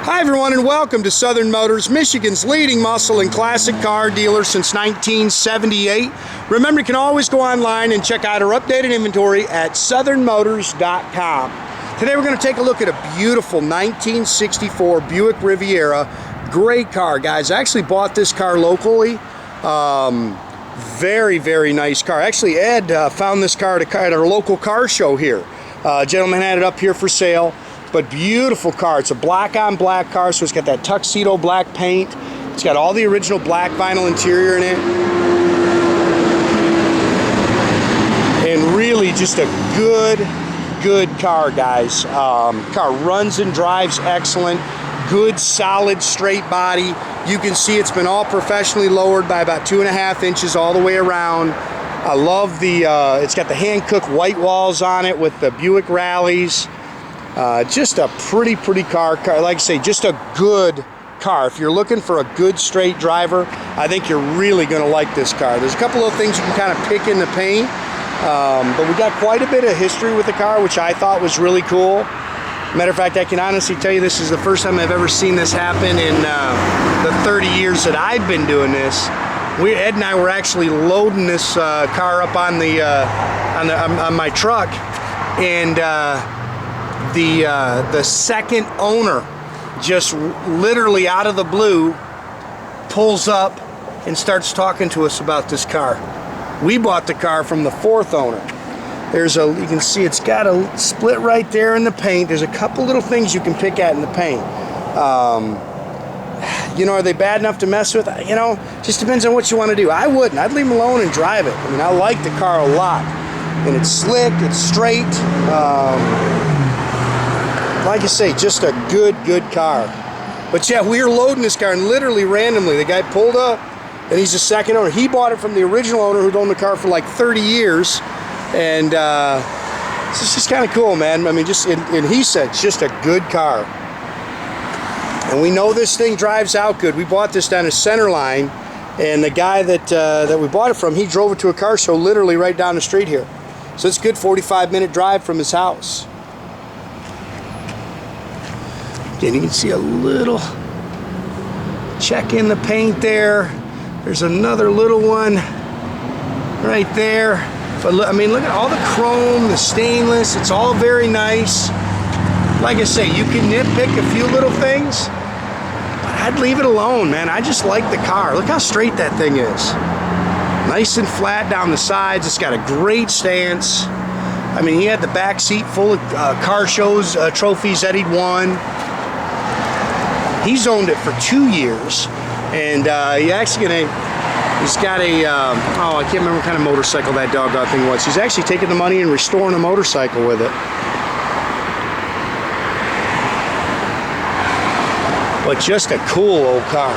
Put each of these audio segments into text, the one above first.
Hi everyone and welcome to Southern Motors, Michigan's leading muscle and classic car dealer since 1978. Remember, you can always go online and check out our updated inventory at southernmotors.com. Today we're going to take a look at a beautiful 1964 Buick Riviera. Great car, guys. I actually bought this car locally. Very, very nice car. Actually, Ed found this car at our local car show here. A gentleman had it up here for sale. But beautiful car. It's a black on black car, so it's got that tuxedo black paint. It's got all the original black vinyl interior in it. And really just a good car, guys. Car runs and drives excellent. Good, solid, straight body. You can see it's been all professionally lowered by about 2.5 inches all the way around. I love the, it's got the hand-cooked white walls on it with the Buick Rallies. Just a pretty car. Like I say, just a good car. If you're looking for a good straight driver, I think you're really going to like this car. There's a couple of things you can kind of pick in the paint, but we got quite a bit of history with the car, which I thought was really cool. Matter of fact, I can honestly tell you this is the first time I've ever seen this happen in the 30 years that I've been doing this. Ed and I were actually loading this car up on my truck, and the second owner just literally out of the blue pulls up and starts talking to us about this car. We bought the car from the fourth owner. You can see it's got a split right there in the paint. There's a couple little things you can pick at in the paint. You know, are they bad enough to mess with? You know, just depends on what you want to do. I wouldn't. I'd leave them alone and drive it. I mean, I like the car a lot. And it's slick, it's straight. Like I say, just a good car. But yeah, we were loading this car and literally randomly, the guy pulled up and he's the second owner. He bought it from the original owner who'd owned the car for like 30 years. And it's just kind of cool, man. I mean, and he said, it's just a good car. And we know this thing drives out good. We bought this down at Centerline, and the guy that we bought it from, he drove it to a car show literally right down the street here. So it's a good 45-minute drive from his house. And you can see a little check in the paint there. There's another little one right there. But look, I mean, look at all the chrome, the stainless. It's all very nice. Like I say, you can nitpick a few little things, but I'd leave it alone, man. I just like the car. Look how straight that thing is. Nice and flat down the sides. It's got a great stance. I mean, he had the back seat full of car shows, trophies that he'd won. He's owned it for 2 years, and he's got a, I can't remember what kind of motorcycle that doggone thing was. He's actually taking the money and restoring a motorcycle with it. But just a cool old car.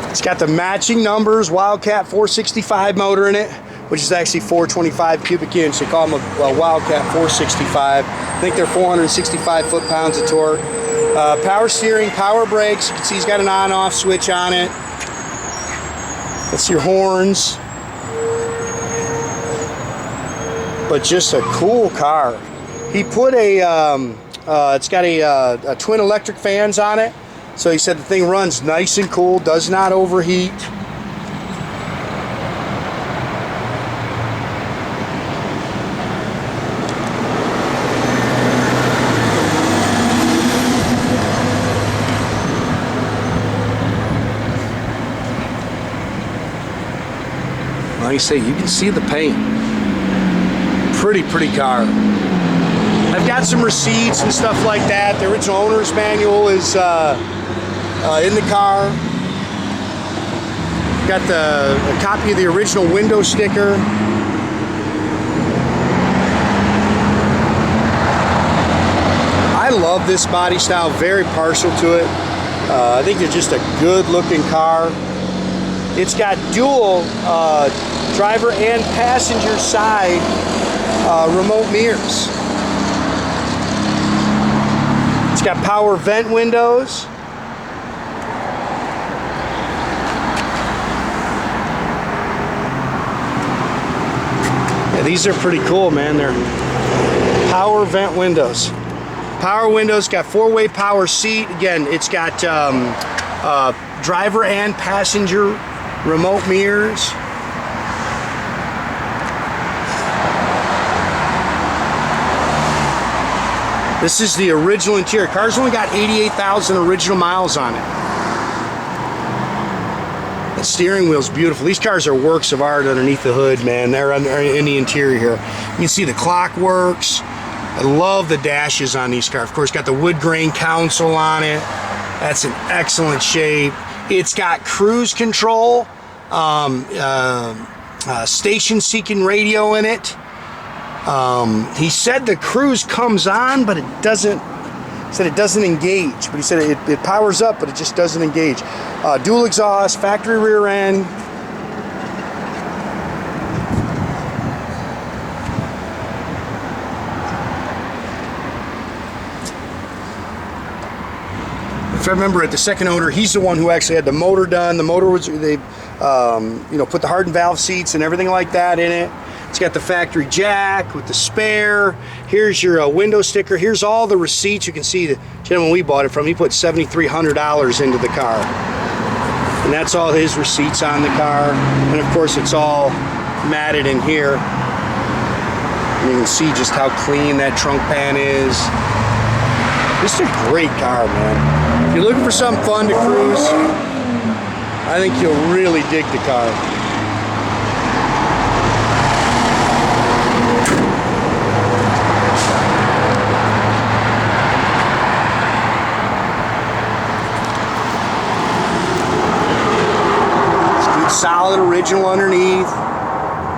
It's got the matching numbers, Wildcat 465 motor in it, which is actually 425 cubic inch. They call them a Wildcat 465. I think they're 465 foot-pounds of torque. Power steering, power brakes. You can see he's got an on-off switch on it. That's your horns. But just a cool car. He put it's got a twin electric fans on it. So he said the thing runs nice and cool, does not overheat. Like I say, you can see the paint. Pretty car. I've got some receipts and stuff like that. The original owner's manual is in the car. Got a copy of the original window sticker. I love this body style, very partial to it. I think it's just a good looking car. It's got dual driver and passenger side remote mirrors. It's got power vent windows. Yeah, these are pretty cool, man. They're power vent windows. Power windows, got 4-way power seat. Again, it's got driver and passenger remote mirrors. This is the original interior. Car's only got 88,000 original miles on it. The steering wheel's beautiful. These cars are works of art underneath the hood, man. They're in the interior here. You can see the clock works. I love the dashes on these cars. Of course, got the wood grain console on it. That's in excellent shape. It's got cruise control, station seeking radio in it. He said the cruise comes on, but it doesn't. He said it doesn't engage. But he said it powers up, but it just doesn't engage. Dual exhaust, factory rear end. If I remember it, the second owner, he's the one who actually had the motor done. The motor was, they put the hardened valve seats and everything like that in it. It's got the factory jack with the spare. Here's your window sticker. Here's all the receipts. You can see the gentleman we bought it from, he put $7,300 into the car. And that's all his receipts on the car. And of course, it's all matted in here. And you can see just how clean that trunk pan is. This is a great car, man. If you're looking for something fun to cruise, I think you'll really dig the car. It's good, solid, original underneath.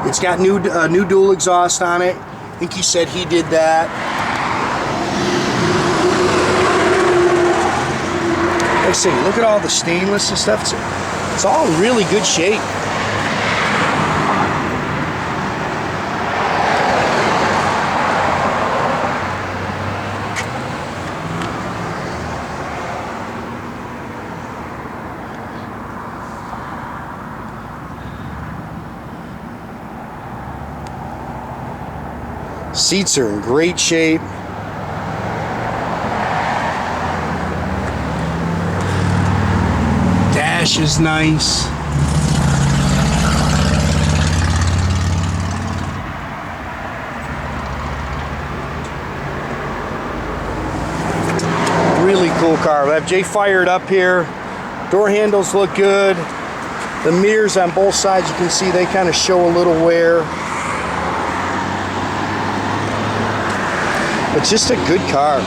It's got new dual exhaust on it. I think he said he did that. Like I say, look at all the stainless and stuff. It's all in really good shape. Seats are in great shape. Dash is nice. Really cool car. We have Jay fired up here. Door handles look good. The mirrors on both sides, you can see they kind of show a little wear. But just a good car.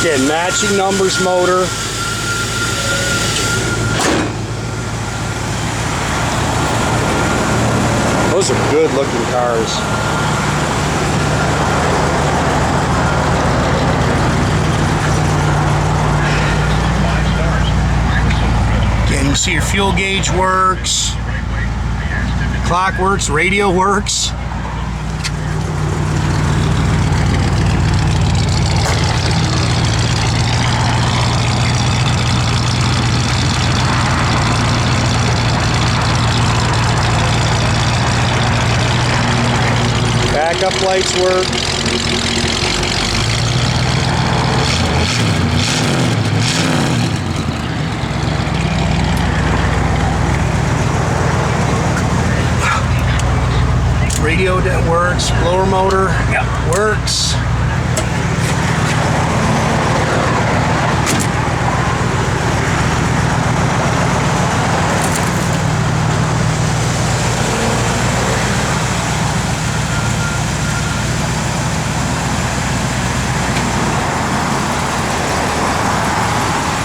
Again, matching numbers motor. Those are good looking cars. Again, you see your fuel gauge works, clock works, radio works. Backup lights work. Radio that works. Blower motor works.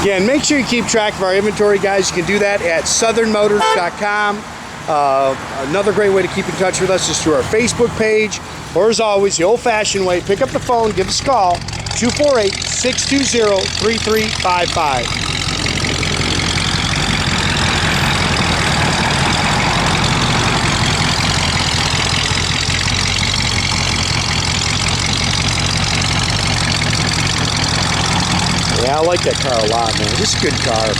Again, make sure you keep track of our inventory, guys. You can do that at southernmotors.com. Another great way to keep in touch with us is through our Facebook page, or as always, the old-fashioned way, pick up the phone, give us a call, 248-620-3355. Yeah, I like that car a lot, man. This is a good car.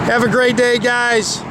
Have a great day, guys.